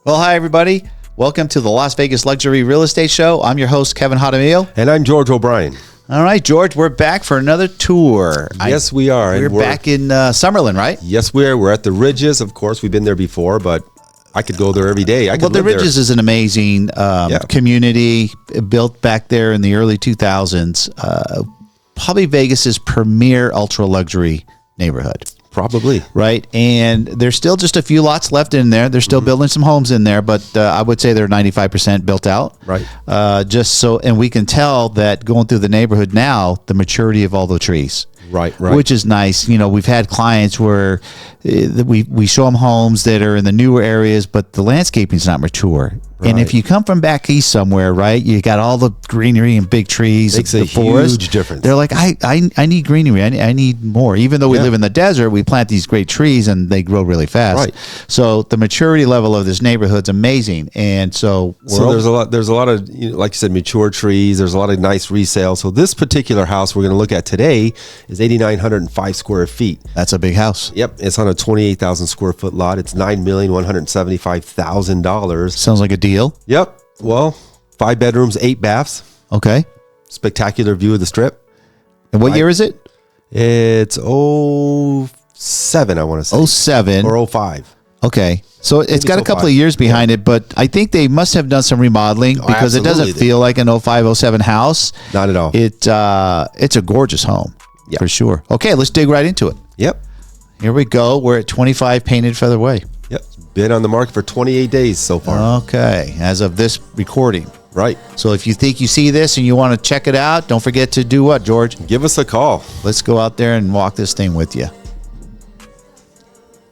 Well, hi, everybody. Welcome to the Las Vegas Luxury Real Estate Show. I'm your host, Kevin Jaramillo. And I'm George O'Brien. All right, George, we're back for another tour. Yes, we are. We're back in Summerlin, right? Yes, we are. We're at the Ridges. Of course, we've been there before, but I could go there every day. Well, the Ridges is an amazing community built back there in the early 2000s. Probably Vegas's premier ultra-luxury neighborhood. Probably. Right. And there's still just a few lots left in there. They're still building some homes in there, but I would say they're 95% built out. Right. And we can tell that going through the neighborhood now, the maturity of all the trees. Right. Which is nice. You know, we've had clients where we show them homes that are in the newer areas, but the landscaping is not mature. Right. And if you come from back east somewhere, right, you got all the greenery and big trees. Makes a forest. Huge difference. They're like, I need greenery. I need more. Even though we live in the desert, we plant these great trees and they grow really fast. Right. So the maturity level of this neighborhood's amazing. And so there's a lot of, like you said, mature trees. There's a lot of nice resale. So this particular house we're going to look at today is 8,905 square feet. That's a big house. Yep. It's on a 28,000 square foot lot. It's $9,175,000. Sounds like a deal. Yep. Well, 5 bedrooms, 8 baths. Okay. Spectacular view of the Strip. And what year is it? It's 07, I want to say. 07. Or 05. Okay. So it's got a couple of years behind it, but I think they must have done some remodeling because it doesn't feel like an 05, 07 house. Not at all. It's a gorgeous home for sure. Okay, let's dig right into it. Yep. Here we go. We're at 25 Painted Feather Way. Yep. Been on the market for 28 days so far. Okay. As of this recording. Right. So if you think you see this and you want to check it out, don't forget to do what, George? Give us a call. Let's go out there and walk this thing with you.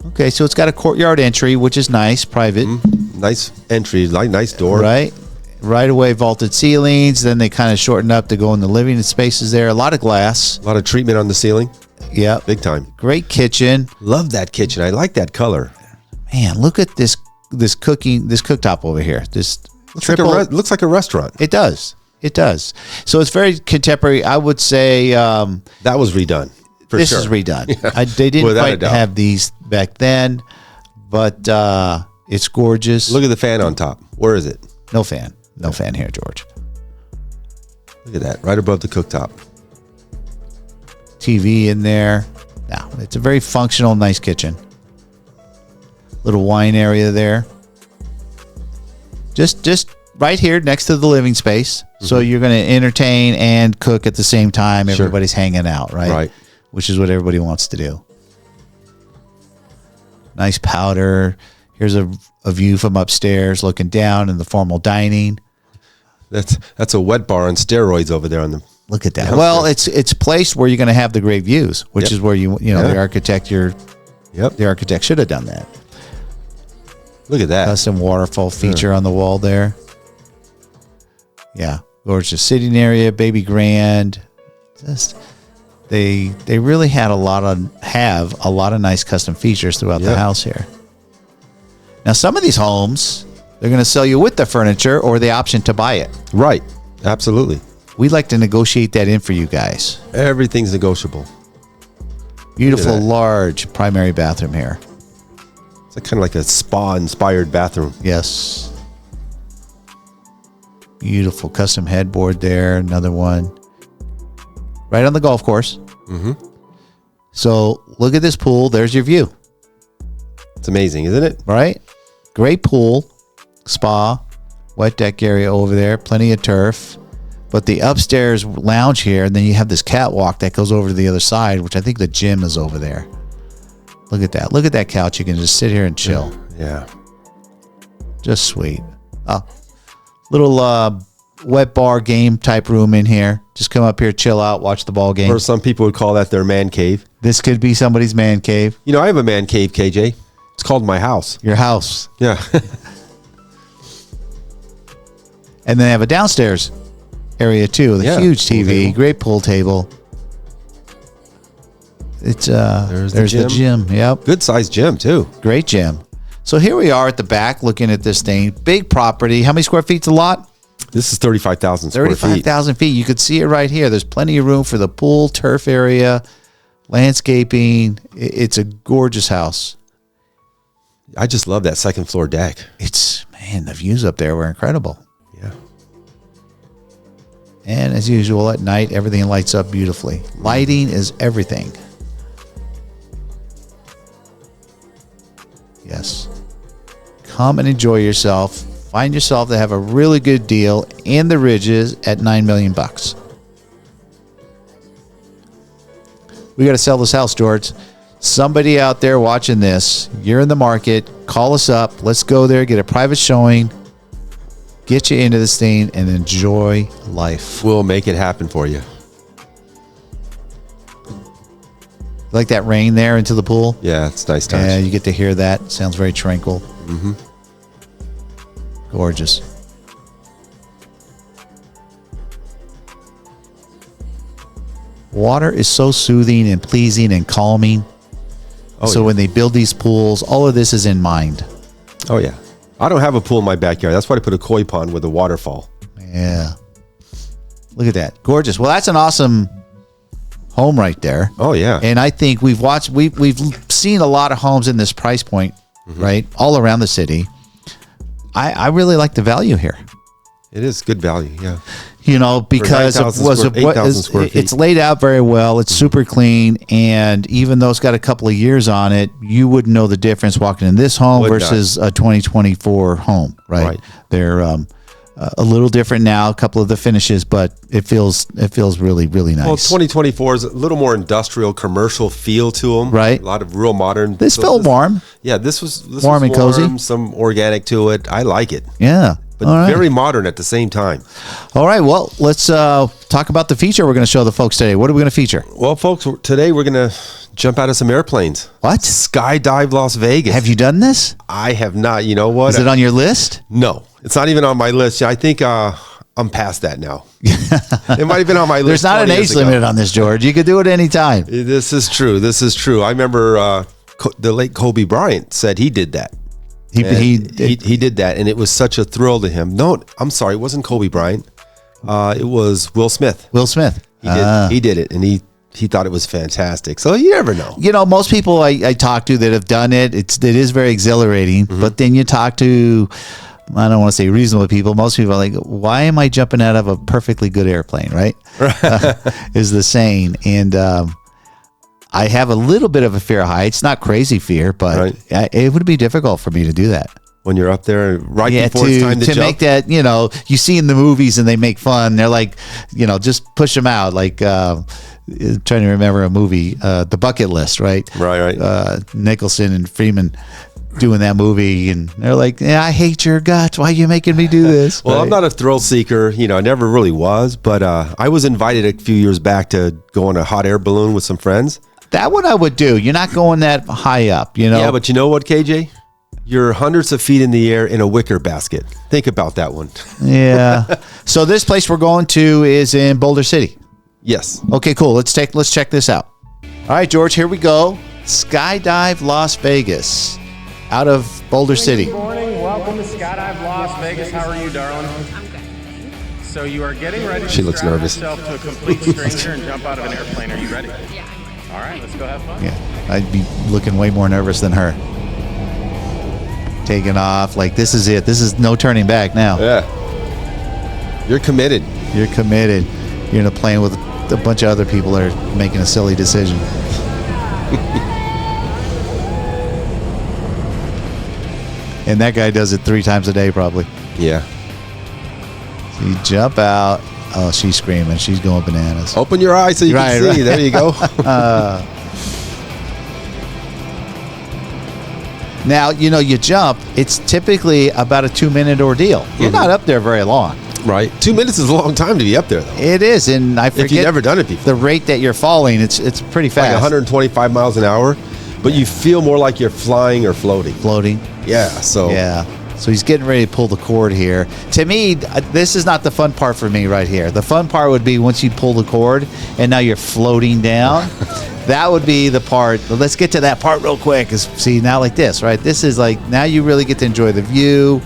Okay, so it's got a courtyard entry, which is nice, private. Nice entry, nice door. Right. Right away, vaulted ceilings. Then they kind of shorten up to go in the living spaces there. A lot of glass. A lot of treatment on the ceiling. Yeah. Big time. Great kitchen. Love that kitchen. I like that color. Man, look at this cooktop over here. This looks like a restaurant. It does. It does. So it's very contemporary. I would say that was redone. This is redone. They didn't quite have these back then, but it's gorgeous. Look at the fan on top. Where is it? No fan. No fan here, George. Look at that. Right above the cooktop. TV in there. Now, it's a very functional, nice kitchen. Little wine area there. Just right here next to the living space. So you're going to entertain and cook at the same time. Everybody's hanging out, right? Right. Which is what everybody wants to do. Nice powder. Here's a view from upstairs looking down in the formal dining. That's a wet bar on steroids over there on the. Look at that. Well, it's placed where you're going to have the great views, which is where the architect the architect should have done that. Look at that. Custom waterfall feature on the wall there. Yeah. Gorgeous sitting area, baby grand. They really have a lot of nice custom features throughout the house here. Now, some of these homes, they're going to sell you with the furniture or the option to buy it. Right. Absolutely. We'd like to negotiate that in for you guys. Everything's negotiable. Beautiful, large primary bathroom here. It's kind of like a spa-inspired bathroom. Yes. Beautiful custom headboard there. Another one. Right on the golf course. So look at this pool. There's your view. It's amazing, isn't it? Right? Great pool. Spa. Wet deck area over there. Plenty of turf. But the upstairs lounge here, and then you have this catwalk that goes over to the other side, which I think the gym is over there. Look at that. Look at that couch. You can just sit here and chill. Yeah. Just sweet. Oh, little wet bar game type room in here. Just come up here, chill out, watch the ball game. Or some people would call that their man cave. This could be somebody's man cave. You know, I have a man cave, KJ. It's called my house. Your house. Yeah. And then they have a downstairs area too. The huge TV, great pool table. It's there's the gym. Yep. Good sized gym too. Great gym. So here we are at the back looking at this thing. Big property. How many square feet's a lot? This is 35,000 square feet. 35,000 feet. You could see it right here. There's plenty of room for the pool, turf area, landscaping. It's a gorgeous house. I just love that second floor deck. Man, the views up there were incredible. Yeah. And as usual, at night, everything lights up beautifully. Lighting is everything. Yes. Come and enjoy yourself. Find yourself to have a really good deal in the Ridges at $9 million. We got to sell this house, George. Somebody out there watching this, you're in the market, call us up. Let's go there, get a private showing, get you into this thing, and enjoy life. We'll make it happen for you. Like that rain there into the pool? Yeah, it's nice touch. Yeah, you get to hear that. Sounds very tranquil. Mm-hmm. Gorgeous. Water is so soothing and pleasing and calming. So when they build these pools, all of this is in mind. Oh, yeah. I don't have a pool in my backyard. That's why I put a koi pond with a waterfall. Yeah. Look at that. Gorgeous. Well, that's an awesome home right there. Oh, yeah. And I think we've seen a lot of homes in this price point, right? All around the city. I really like the value here. It is good value, yeah. You know, because it's laid out very well. It's super clean, and even though it's got a couple of years on it, you wouldn't know the difference walking in this home versus a 2024 home, right? They're a little different now, a couple of the finishes, but it feels really, really nice. Well, 2024 is a little more industrial, commercial feel to them, right? A lot of real modern. This felt warm. Yeah, this was warm and cozy. Some organic to it. I like it. Yeah. But very modern at the same time. All right. Well, let's talk about the feature we're going to show the folks today. What are we going to feature? Well, folks, today we're going to jump out of some airplanes. What? SkyDive Las Vegas. Have you done this? I have not. You know what? Is it on your list? No, it's not even on my list. I think I'm past that now. It might have been on my list. There's not an age limit on this, George. You could do it anytime. This is true. I remember the late Kobe Bryant said he did that. He did that, and it was such a thrill to him. No, I'm sorry, it wasn't Kobe Bryant. It was Will Smith. Will Smith. He did it, and he thought it was fantastic. So you never know. You know, most people I talk to that have done it, it is very exhilarating. Mm-hmm. But then you talk to, I don't want to say reasonable people. Most people are like, why am I jumping out of a perfectly good airplane, right? Is the saying. And I have a little bit of a fear of heights, not crazy fear, but it would be difficult for me to do that. When you're up there before it's time to jump? Make that, you know, you see in the movies and they make fun. They're like, you know, just push them out. Like, trying to remember a movie, The Bucket List, right? Right. Nicholson and Freeman doing that movie, and they're like, yeah, I hate your guts. Why are you making me do this? Well, I'm not a thrill seeker. You know, I never really was, but I was invited a few years back to go on a hot air balloon with some friends. That one I would do. You're not going that high up, you know? Yeah, but you know what, KJ? You're hundreds of feet in the air in a wicker basket. Think about that one. Yeah. So this place we're going to is in Boulder City. Yes. Okay, cool. Let's check this out. All right, George, here we go. SkyDive Las Vegas out of Boulder City. Good morning. Welcome to SkyDive Las Vegas. How are you, darling? I'm good. So you are getting ready to looks nervous. yourself to a complete stranger and jump out of an airplane. Are you ready? Yeah. All right, let's go have fun. Yeah, I'd be looking way more nervous than her. Taking off, like this is it. This is no turning back now. Yeah. You're committed. You're committed. You're in a plane with a bunch of other people that are making a silly decision. And that guy does it 3 times a day probably. Yeah. So you jump out. Oh, she's screaming. She's going bananas. Open your eyes so you can see. Right. There you go. Now, you know, you jump. It's typically about a 2-minute ordeal. You're not up there very long. Right. 2 minutes is a long time to be up there, though. It is, and I forget if you've never done it before. The rate that you're falling, it's pretty fast. Like 125 miles an hour, but you feel more like you're flying or floating. Floating. Yeah. So he's getting ready to pull the cord here. To me, this is not the fun part for me right here. The fun part would be once you pull the cord and now you're floating down. That would be the part. Let's get to that part real quick. See, now like this, right? This is like, now you really get to enjoy the view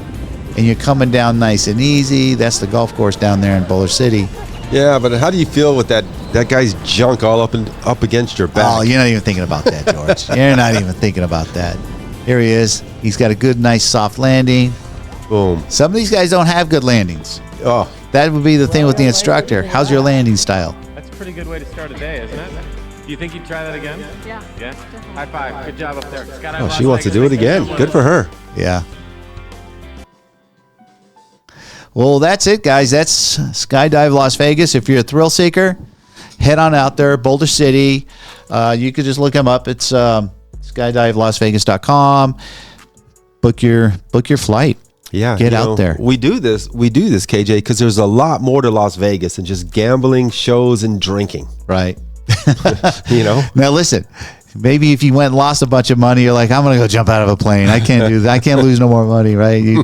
and you're coming down nice and easy. That's the golf course down there in Boulder City. Yeah, but how do you feel with that guy's junk all up against your back? Oh, you're not even thinking about that, George. You're not even thinking about that. Here he is. He's got a good, nice, soft landing. Boom. Some of these guys don't have good landings. Oh, That would be the thing with the instructor. How's your landing style? That's a pretty good way to start a day, isn't it? Do you think you'd try that again? Yeah. Yeah? High five. Good job up there. Skydive oh Las she wants to Vegas. do it again. Good for her. Yeah. Well, that's it, guys. That's SkyDive Las Vegas. If you're a thrill seeker, head on out there, Boulder City. You could just look them up. It's skydivelasvegas.com. Book your flight. Yeah, Get out there. We do this, KJ, because there's a lot more to Las Vegas than just gambling, shows, and drinking. Right. Now listen, maybe if you went and lost a bunch of money, you're like, I'm going to go jump out of a plane. I can't do that. I can't lose no more money, right?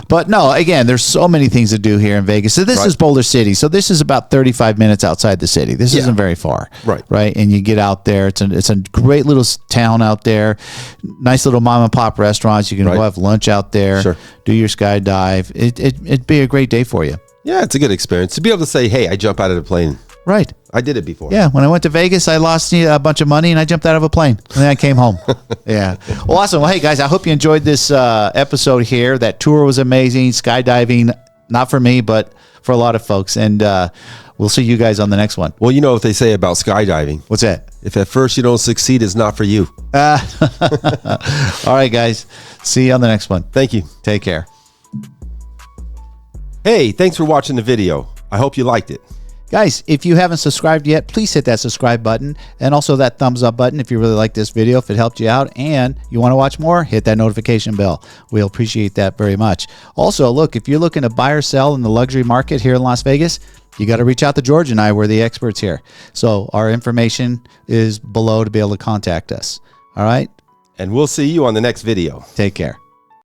But no, again, there's so many things to do here in Vegas. So this is Boulder City. So this is about 35 minutes outside the city. This isn't very far. Right. And you get out there. It's a great little town out there. Nice little mom and pop restaurants. You can go have lunch out there. Sure. Do your skydive. It'd be a great day for you. Yeah, it's a good experience to be able to say, hey, I jump out of the plane. Right. I did it before. Yeah. When I went to Vegas, I lost a bunch of money and I jumped out of a plane and then I came home. Yeah. Well, awesome. Well, hey guys, I hope you enjoyed this episode here. That tour was amazing. Skydiving, not for me, but for a lot of folks. And we'll see you guys on the next one. Well, you know what they say about skydiving. What's that? If at first you don't succeed, it's not for you. All right, guys. See you on the next one. Thank you. Take care. Hey, thanks for watching the video. I hope you liked it. Guys, if you haven't subscribed yet, please hit that subscribe button and also that thumbs up button if you really like this video, if it helped you out and you want to watch more, hit that notification bell. We'll appreciate that very much. Also, look, if you're looking to buy or sell in the luxury market here in Las Vegas, you got to reach out to George and I. We're the experts here. So our information is below to be able to contact us. All right? And we'll see you on the next video. Take care.